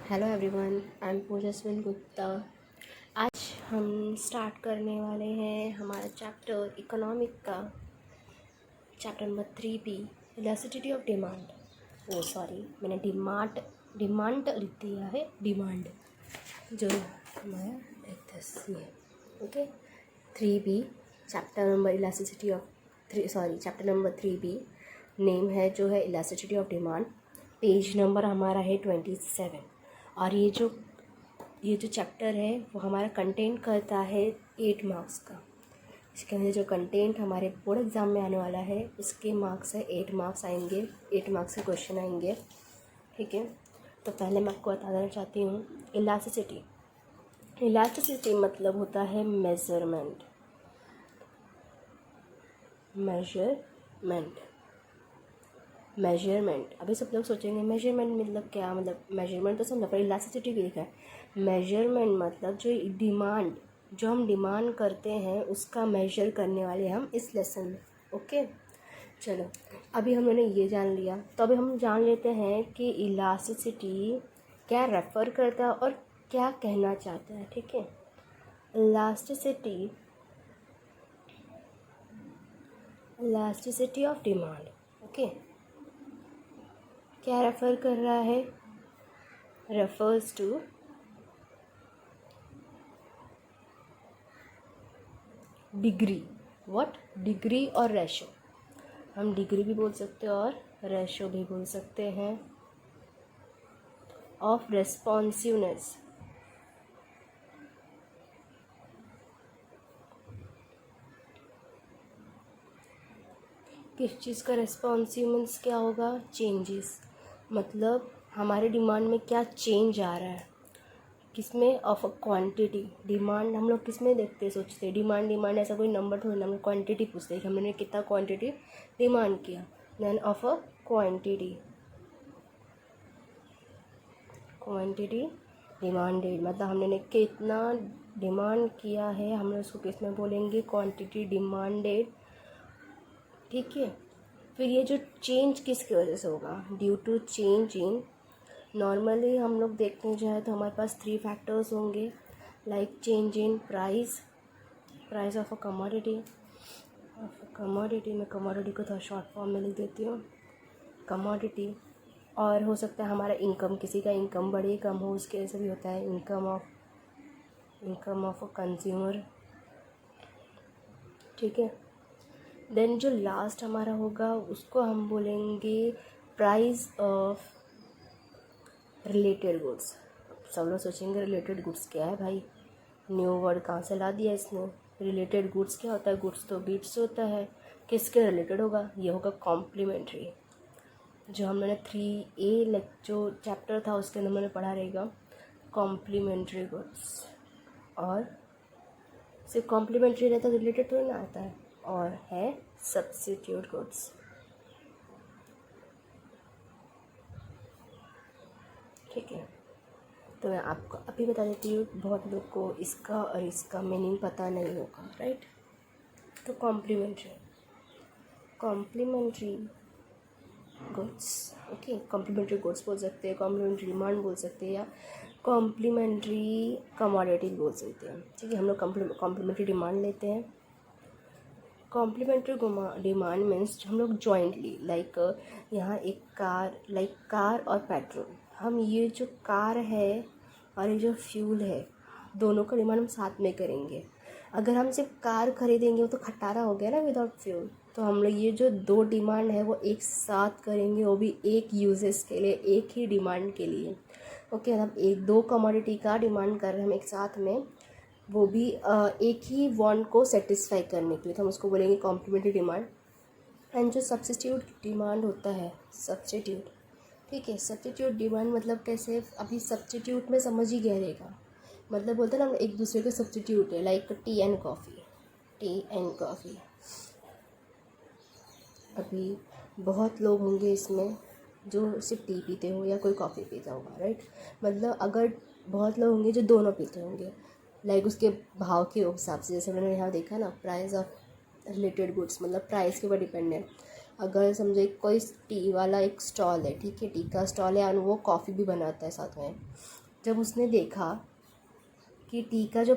Hello everyone, I am Pujaswin Gupta. आज हम start करने वाले हैं हमारा चैप्टर इकोनॉमिक का, chapter number 3B, elasticity of demand. मैंने डिमांड लिख दिया है, डिमांड जो हमारा ये okay. 3B chapter number elasticity of chapter number 3B name है जो है elasticity of demand. Page number हमारा है 27। और ये जो चैप्टर है वो हमारा कंटेंट करता है 8 मार्क्स का। इसके अंदर जो कंटेंट हमारे बोर्ड एग्ज़ाम में आने वाला है उसके मार्क्स है 8 मार्क्स आएंगे, 8 मार्क्स के क्वेश्चन आएंगे, ठीक है। तो पहले मैं आपको बता देना चाहती हूँ इलास्टिसिटी मतलब होता है मेजरमेंट। अभी सब लोग सोचेंगे मेजरमेंट मतलब क्या, मतलब मेजरमेंट तो समझ, पर इलास्टिसिटी भी लिखा है। मेजरमेंट मतलब जो हम डिमांड करते हैं उसका मेजर करने वाले हम इस लेसन में। ओके, चलो अभी हम लोगों ने ये जान लिया, तो अभी हम जान लेते हैं कि इलास्टिसिटी क्या रेफ़र करता है और क्या कहना चाहता है, ठीक है। इलास्टिसिटी ऑफ डिमांड, ओके, क्या रेफ़र कर रहा है? Refers two degree. डिग्री और रेशो। हम डिग्री भी बोल सकते हैं और रेशो भी बोल सकते हैं ऑफ रेस्पॉन्सिवनेस। किस चीज़ का रेस्पॉन्सिवनेस क्या होगा? चेंजेस, मतलब हमारे डिमांड में क्या चेंज आ रहा है, किसमें? Of a quantity. डिमांड हम लोग किस में देखते हैं, सोचते हैं डिमांड ऐसा कोई नंबर थोड़ी ना, हम क्वांटिटी पूछते हैं कि हमने कितना क्वांटिटी डिमांड किया। Then of a quantity demanded, मतलब हमने कितना डिमांड किया है, हम लोग उसको किस में बोलेंगे? क्वांटिटी डिमांडेड, ठीक है। फिर ये जो चेंज किसकी वजह से होगा? Due to change in, normally हम लोग देखने जाए तो हमारे पास 3 फैक्टर्स होंगे, like change in price of a commodity. मैं कमोडिटी को थोड़ा शॉर्ट फॉर्म में लिख देती हूँ, कमोडिटी। और हो सकता है हमारा इनकम, किसी का इनकम बढ़े कम हो, उसके वजह से भी होता है इनकम ऑफ अ कंज्यूमर, ठीक है। देन जो लास्ट हमारा होगा उसको हम बोलेंगे प्राइस ऑफ रिलेटेड गुड्स। सब लोग सोचेंगे रिलेटेड गुड्स क्या है भाई, न्यू वर्ड कहाँ से ला दिया इसने। रिलेटेड गुड्स क्या होता है? गुड्स तो बीट्स होता है, किसके रिलेटेड होगा? ये होगा कॉम्प्लीमेंट्री। जो हमने 3A जो चैप्टर था उसके अंदर मैंने पढ़ा रहेगा कॉम्प्लीमेंट्री गुड्स। और सिर्फ कॉम्प्लीमेंट्री रहता, रिलेटेड थोड़ी ना आता है। और है सब्स्टिट्यूट गुड्स, ठीक है। तो मैं आपको अभी बता देती हूँ, बहुत लोग को इसका और इसका मीनिंग पता नहीं होगा, राइट। तो complementary goods, okay, complementary goods बोल सकते हैं, कॉम्प्लीमेंट्री डिमांड बोल सकते हैं, या कॉम्प्लीमेंट्री कमोडिटी बोल सकते हैं, ठीक है। हम लोग कॉम्प्लीमेंट्री डिमांड लेते हैं। कॉम्प्लीमेंट्री डिमांड मीन्स हम लोग जॉइंटली, लाइक यहाँ एक कार और पेट्रोल, हम ये जो कार है और ये जो फ्यूल है दोनों का डिमांड हम साथ में करेंगे। अगर हम सिर्फ कार खरीदेंगे वो तो खटारा हो गया ना विदाउट फ्यूल। तो हम लोग ये जो 2 डिमांड है वो एक साथ करेंगे, वो भी एक यूजेस के लिए, एक ही डिमांड के लिए, ओके। हम 2 कमोडिटी का डिमांड कर रहे हैं हम एक साथ में, वो भी एक ही वांट को सेटिस्फाई करने के लिए, तो हम उसको बोलेंगे कॉम्प्लीमेंट्री डिमांड। एंड जो सब्स्टिट्यूट डिमांड होता है, ठीक है, सब्स्टिट्यूट डिमांड मतलब कैसे? अभी सब्स्टिट्यूट में समझ ही गया रहेगा, मतलब बोलते हैं ना एक दूसरे के सब्स्टिट्यूट है, लाइक टी एंड कॉफ़ी। अभी बहुत लोग होंगे इसमें जो सिर्फ टी पीते हो या कोई कॉफ़ी पीता होगा, राइट। मतलब अगर बहुत लोग होंगे जो दोनों पीते होंगे, लाइक उसके भाव के हिसाब से, जैसे मैंने यहाँ देखा ना, प्राइस ऑफ रिलेटेड गुड्स, मतलब प्राइस के ऊपर डिपेंड है। अगर समझे कोई टी वाला एक स्टॉल है, ठीक है, टी का स्टॉल है और वो कॉफ़ी भी बनाता है साथ में, जब उसने देखा कि टी का जो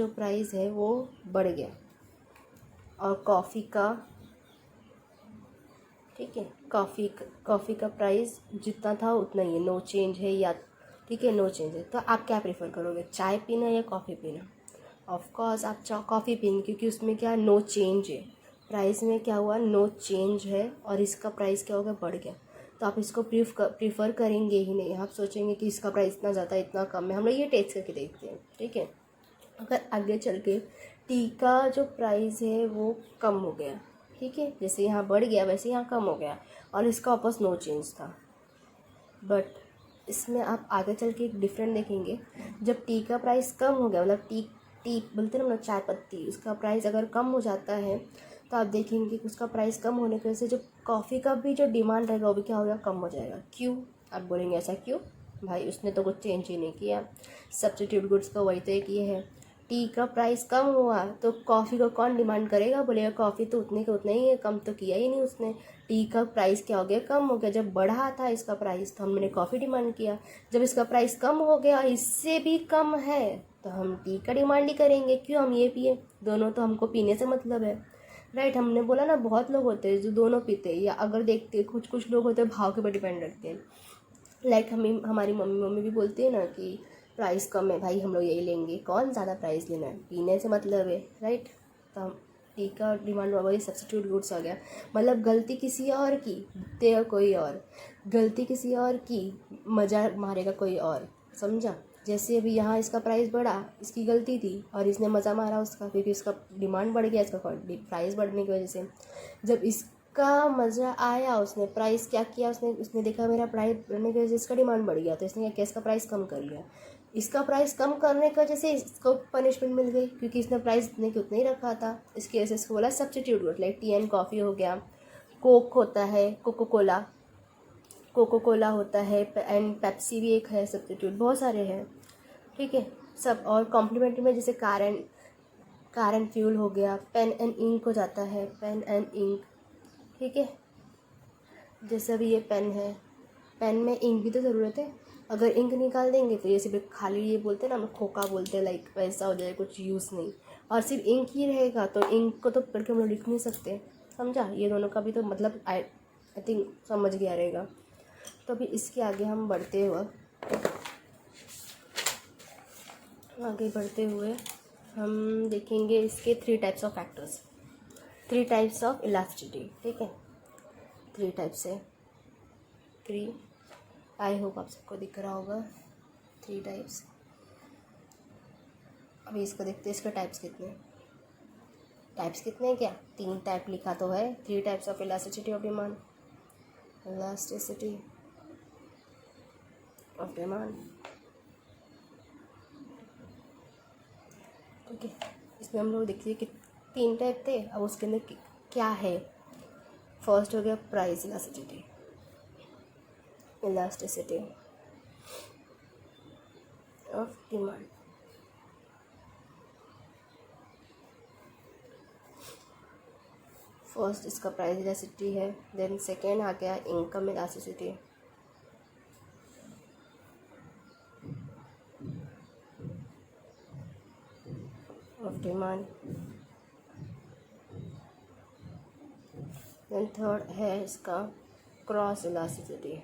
प्राइस है वो बढ़ गया और कॉफ़ी का, ठीक है, कॉफ़ी का प्राइस जितना था उतना ही है, नो चेंज है, या ठीक है नो चेंज है, तो आप क्या प्रेफर करोगे, चाय पीना या कॉफ़ी पीना? ऑफ कोर्स आप कॉफ़ी पियेंगे, क्योंकि उसमें क्या नो चेंज है, प्राइस में क्या हुआ नो चेंज है, और इसका प्राइस क्या हो गया बढ़ गया, तो आप इसको प्रीफर करेंगे ही नहीं, आप सोचेंगे कि इसका प्राइस इतना ज़्यादा इतना कम है। हम लोग ये टेस्ट करके देखते हैं, ठीक है। अगर आगे चल के टी का जो प्राइस है वो कम हो गया, ठीक है, जैसे यहाँ बढ़ गया वैसे यहाँ कम हो गया, और इसका वापस नो चेंज था, बट इसमें आप आगे चल के एक डिफरेंट देखेंगे, जब टी का प्राइस कम हो गया, मतलब टी टी बोलते हैं ना, मतलब चाय पत्ती, उसका प्राइस अगर कम हो जाता है तो आप देखेंगे कि उसका प्राइस कम होने की वजह से जो कॉफ़ी का भी जो डिमांड रहेगा वो भी क्या हो गया कम हो जाएगा। क्यों? आप बोलेंगे ऐसा क्यों भाई, उसने तो कुछ चेंज ही नहीं किया, सब्स्टिट्यूट गुड्स का वही तो एक ये है, टी का प्राइस कम हुआ तो कॉफ़ी को कौन डिमांड करेगा, बोलेगा कॉफ़ी तो उतने का उतना ही है, कम तो किया ही नहीं उसने। टी का प्राइस क्या हो गया कम हो गया, जब बढ़ा था इसका प्राइस तो हमने कॉफ़ी डिमांड किया, जब इसका प्राइस कम हो गया इससे भी कम है तो हम टी का डिमांड ही करेंगे, क्यों हम ये पिए, दोनों तो हमको पीने से मतलब है, राइट। हमने बोला ना बहुत लोग होते हैं जो दोनों पीते हैं, या अगर देखते कुछ लोग होते हैं भाव के ऊपर डिपेंड रखते हैं, लाइक हमारी मम्मी भी बोलती है ना कि प्राइस कम है भाई हम लोग यही लेंगे, कौन ज़्यादा प्राइस लेना है, पीने से मतलब है, राइट। तो हम टी का डिमांड वही सब्स्टिट्यूट गुड्स आ गया, मतलब गलती किसी और की, देगा कोई और, गलती किसी और की, मज़ा मारेगा कोई और, समझा। जैसे अभी यहाँ इसका प्राइस बढ़ा, इसकी गलती थी और इसने मज़ा मारा उसका, क्योंकि उसका डिमांड बढ़ गया, इसका प्राइस बढ़ने की वजह से। जब इसका मज़ा आया, उसने प्राइस क्या किया, उसने देखा मेरा प्राइस बढ़ने की वजह से इसका डिमांड बढ़ गया, तो इसने क्या किया इसका प्राइस कम कर लिया। इसका प्राइस कम करने की वजह से इसको पनिशमेंट मिल गई, क्योंकि इसने प्राइस इतने के उतना ही रखा था। इसकी वजह से इसको बोला substitute good, like T and coffee हो गया, कोक होता है, कोको कोला होता है, एंड पेप्सी भी एक है सब्स्टिट्यूट, बहुत सारे हैं, ठीक है सब। और कॉम्प्लीमेंट्री में जैसे कार एंड फ्यूल हो गया, पेन एंड इंक हो जाता है, पेन एंड इंक, ठीक है। जैसे अभी ये पेन है, पेन में इंक भी तो ज़रूरत है, अगर इंक निकाल देंगे तो ये सिर्फ खाली, ये बोलते हैं ना हम खोखा बोलते हैं, लाइक वैसा हो जाए, कुछ यूज़ नहीं, और सिर्फ इंक ही रहेगा तो इंक को तो पढ़ के हम लोग लिख नहीं सकते, समझा। ये दोनों का भी तो मतलब आई थिंक समझ गया रहेगा। तो अभी इसके आगे हम बढ़ते हुए हम देखेंगे इसके 3 types of factors, 3 types of elasticity, ठीक है, 3 टाइप्स है, 3, आई होप आप सबको दिख रहा होगा 3 टाइप्स। अभी इसको देखते हैं, इसके टाइप्स कितने हैं, क्या 3 टाइप लिखा तो है, 3 types of elasticity of demand, elasticity of demand, okay. इसमें हम लोग देखिए कि 3 टाइप थे, अब उसके अंदर क्या है। फर्स्ट हो गया price elasticity of demand, first इसका प्राइस इलास्टिसिटी है, देन सेकेंड आ गया income elasticity, of demand, then third है इसका क्रॉस इलास्टिसिटी,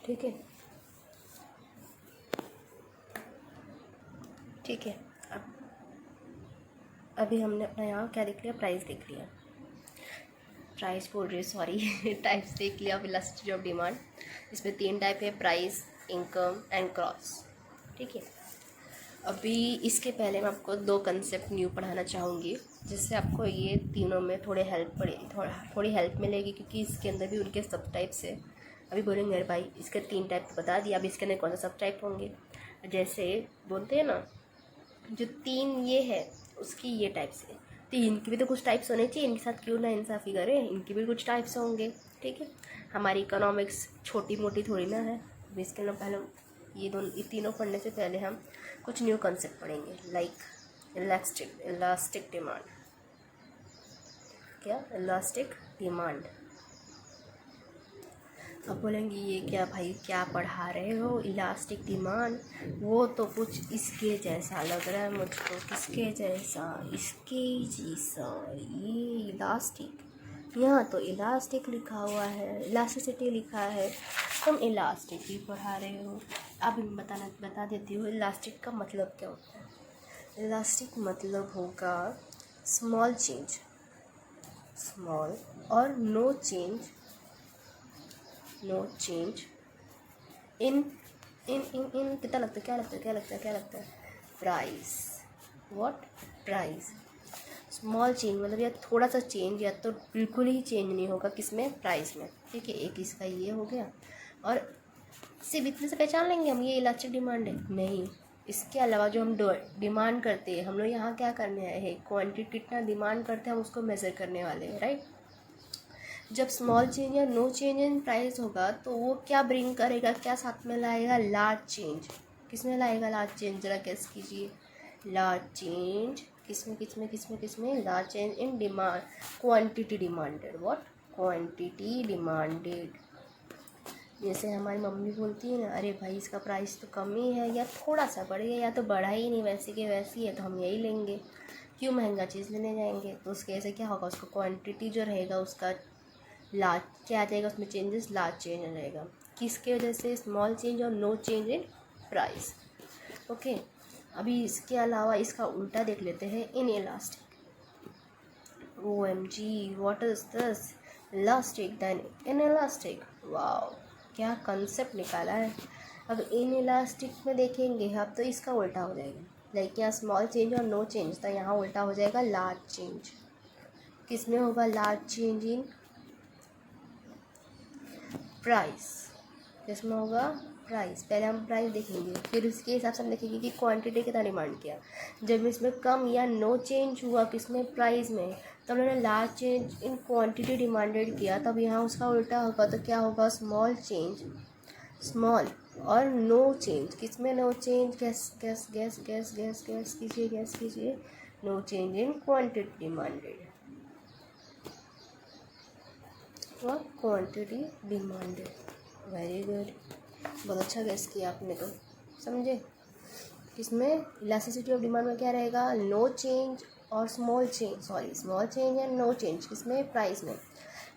ठीक है, ठीक है। अभी हमने अपना यहाँ क्या देख लिया, प्राइस देख लिया, प्राइस बोल रही सॉरी टाइप्स देख लिया ऑफ इलास्टिसिटी ऑफ डिमांड। इसमें 3 टाइप है, प्राइस, इनकम एंड क्रॉस, ठीक है। अभी इसके पहले मैं आपको 2 कंसेप्ट न्यू पढ़ाना चाहूँगी, जिससे आपको ये तीनों में थोड़ी हेल्प मिलेगी, क्योंकि इसके अंदर भी उनके सब टाइप्स है। अभी बोलेंगे अरे भाई इसके 3 टाइप तो बता दिया, अभी इसके अंदर कौन सा सब टाइप होंगे, जैसे बोलते हैं ना जो 3 ये है उसकी ये टाइप्स है, तो इनके भी तो कुछ टाइप्स होने चाहिए, इनके साथ क्यों ना इंसाफ़ी करें, इनके भी कुछ टाइप्स होंगे, ठीक है। हमारी इकोनॉमिक्स छोटी मोटी थोड़ी ना है। अभी इसके अंदर पहले ये तीनों पढ़ने से पहले हम कुछ न्यू कंसेप्ट पढ़ेंगे, लाइक इलास्टिक डिमांड, क्या इलास्टिक डिमांड। अब बोलेंगे ये क्या भाई क्या पढ़ा रहे हो, इलास्टिक डिमांड, वो तो कुछ इसके जैसा लग रहा है मुझको। किसके जैसा? इसके जैसा। ये इलास्टिक, यहाँ तो इलास्टिक लिखा हुआ है, इलास्टिसिटी लिखा है, तुम इलास्टिक ही पढ़ा रहे हो। अब बता देती हूँ इलास्टिक का मतलब क्या होता है। इलास्टिक मतलब होगा स्मॉल चेंज, स्मॉल और नो चेंज इन कितना लगता है, क्या लगता है price. What? Price. Small change मतलब या थोड़ा सा चेंज या तो बिल्कुल ही चेंज नहीं होगा, किसमें? प्राइस में। ठीक है, एक इसका ये हो गया। और सिर्फ इतने से पहचान लेंगे हम ये इलास्टिक डिमांड है? नहीं, इसके अलावा जो हम डिमांड करते हैं, हम लोग यहाँ क्या करने आए हैं, क्वांटिटी कितना डिमांड करते हैं हम उसको मेज़र करने वाले हैं, राइट। जब स्मॉल चेंज या नो चेंज इन प्राइस होगा तो वो क्या ब्रिंग करेगा, क्या साथ में लाएगा? Large change. किसमें लाएगा लार्ज चेंज? जरा गेस कीजिए। लार्ज चेंज किसमें? Large change in demand, quantity demanded. What? Quantity demanded. जैसे हमारी मम्मी बोलती है ना, अरे भाई इसका प्राइस तो कम ही है, या थोड़ा सा बढ़ गया, या तो बढ़ा ही नहीं, वैसी के वैसी है, तो हम यही लेंगे, क्यों महंगा चीज़ लेने जाएंगे। तो उसके ऐसे क्या होगा, उसको क्वांटिटी जो रहेगा उसका लार्ज क्या आ जाएगा, उसमें चेंजेस लार्ज चेंज आ जाएगा। किसके वजह से? स्मॉल चेंज और no change in price. Okay, अभी इसके अलावा इसका उल्टा देख लेते हैं, inelastic. OMG, what is this? Elastic then inelastic. Wow, क्या कंसेप्ट निकाला है। अब इन इलास्टिक में देखेंगे अब तो इसका उल्टा हो जाएगा, लाइक यहाँ स्मॉल चेंज और नो चेंज था, यहाँ उल्टा हो जाएगा लार्ज चेंज। किसमें होगा लार्ज चेंज? In price. जिसमें होगा प्राइस। पहले हम प्राइस देखेंगे, फिर उसके हिसाब से हम देखेंगे कि क्वांटिटी कितना डिमांड किया। जब इसमें कम या नो चेंज हुआ किसमें? प्राइस में, तो हमने large change in quantity demanded किया, तब यहाँ उसका उल्टा होगा, तो क्या होगा? स्मॉल चेंज, स्मॉल और नो चेंज। किसमें नो चेंज? गैस कीजिए। No change in quantity demanded. और क्वांटिटी डिमांडेड। वेरी गुड, बहुत अच्छा गैस किया आपने तो, समझे। इसमें इलास्टिसिटी ऑफ डिमांड में क्या रहेगा? नो चेंज और small change and no change. किसमें? प्राइस में।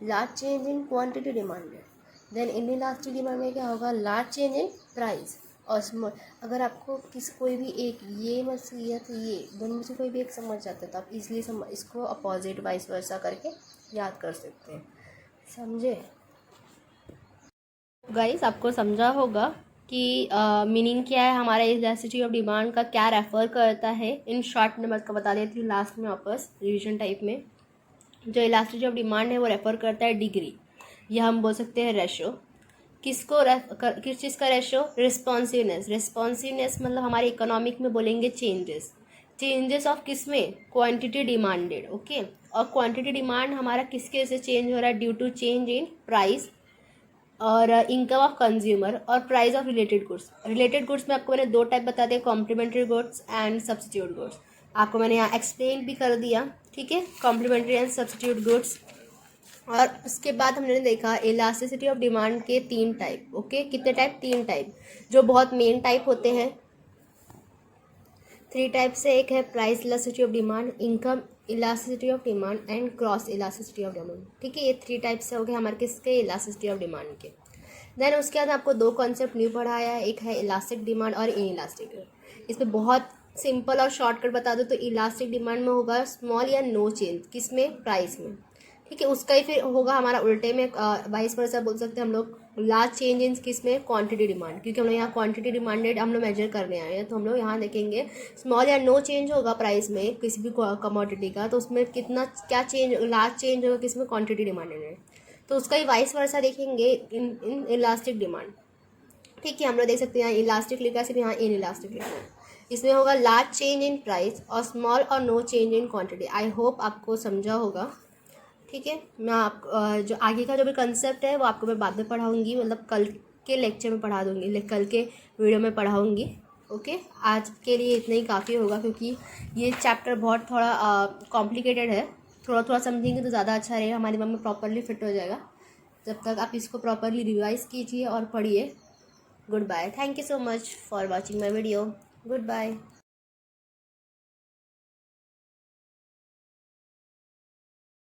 Large change in quantity demanded. Then inelastic demand में क्या होगा? लार्ज चेंज इन प्राइस और स्मॉल। अगर आपको कोई भी एक ये या तो ये दोनों में से कोई भी एक समझ जाता है तो आप इजीली इसको अपोजिट वाइस वर्सा करके याद कर सकते हैं, समझे। गाइस आपको समझा होगा कि मीनिंग क्या है हमारा इलास्टिसिटी ऑफ डिमांड का, क्या रेफर करता है। इन शॉर्ट में मैं बता देती हूँ लास्ट में वापस रिवीजन टाइप में। जो इलास्टिसिटी ऑफ डिमांड है वो रेफर करता है डिग्री, या हम बोल सकते हैं रेशो। किस चीज़ का रेशो? रिस्पॉन्सिवनेस मतलब हमारे इकोनॉमिक में बोलेंगे चेंजेस ऑफ किस में? Quantity demanded. ओके, और क्वांटिटी डिमांड हमारा किसके से चेंज हो रहा है? Due to change in price और इनकम ऑफ कंज्यूमर और प्राइस ऑफ रिलेटेड गुड्स में आपको मैंने दो टाइप बता दिए, complementary goods and substitute goods. आपको मैंने यहाँ एक्सप्लेन भी कर दिया, ठीक है, कॉम्प्लीमेंट्री एंड सब्स्टिट्यूट गुड्स। और उसके बाद हमने देखा इलास्टिसिटी ऑफ डिमांड के 3 टाइप। ओके, कितने टाइप? 3 टाइप, जो बहुत मेन टाइप होते हैं। 3 टाइप से एक है price elasticity of demand, income elasticity of demand and cross elasticity of demand. ठीक है, ये 3 टाइप से हो गए हमारे किसके? इलास्टिसिटी ऑफ डिमांड के। देन उसके बाद आपको 2 कॉन्सेप्ट न्यू पढ़ाया है, एक है इलास्टिक डिमांड और इन इलास्टिक। इसमें बहुत सिंपल और शॉर्टकट बता दो तो इलास्टिक डिमांड में होगा स्मॉल या नो चेंज, किसमें? प्राइस में। ठीक है, उसका ही फिर होगा हमारा उल्टे में वाइस वर्सा बोल सकते हैं हम लोग, लार्ज चेंज इन किसमें? क्वांटिटी डिमांड, क्योंकि हम लोग यहाँ क्वांटिटी डिमांडेड हम लोग मेजर करने आए हैं, तो हम लोग यहाँ देखेंगे स्मॉल या नो चेंज होगा प्राइस में किसी भी कमोडिटी का, तो उसमें कितना क्या चेंज? लार्ज चेंज होगा किसमें? क्वांटिटी डिमांडेड है, तो उसका ही वाइस वर्सा देखेंगे इन इलास्टिक डिमांड। ठीक है, हम लोग देख सकते हैं यहाँ इलास्टिक लिखा है, सिर्फ यहाँ इन इलास्टिक लिखा है। इसमें होगा लार्ज चेंज इन प्राइस और स्मॉल और no change in quantity. I hope आपको समझा होगा। ठीक है, मैं आप जो आगे का जो भी कंसेप्ट है वो आपको मैं बाद में पढ़ाऊँगी, मतलब कल के लेक्चर में पढ़ा दूँगी, कल के वीडियो में पढ़ाऊँगी। ओके, आज के लिए इतना ही काफ़ी होगा, क्योंकि ये चैप्टर बहुत थोड़ा कॉम्प्लिकेटेड है। थोड़ा थोड़ा समझेंगे तो ज़्यादा अच्छा रहेगा, हमारे दिमाग में प्रॉपरली फिट हो जाएगा। जब तक आप इसको प्रॉपरली रिवाइज कीजिए और पढ़िए। Goodbye, thank you so much for watching my video. Good bye.